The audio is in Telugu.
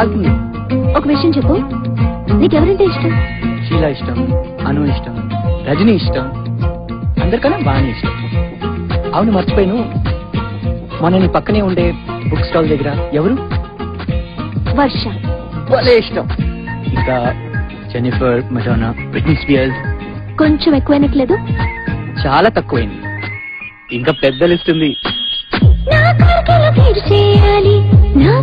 కాలుతుంది. ఒక విషయం చెప్పు, నీకెవరంటే ఇష్టం? షీలా ఇష్టం, అను ఇష్టం, రజనీ ఇష్టం, అందరికన్నా బాగానే ఇష్టం. అవును మర్చిపోయాను, మొన్న నీ పక్కనే ఉండే బుక్ స్టాల్ దగ్గర ఎవరు? వర్ష. వాళ్ళే ఇష్టం. ఇంకా జెన్నిఫర్, మడోనా, బ్రిట్నీ స్పియర్స్. కొంచెం ఎక్కువైనట్లేదు? చాలా తక్కువైంది, ఇంకా పెద్ద లిస్ట్ ఉంది. నా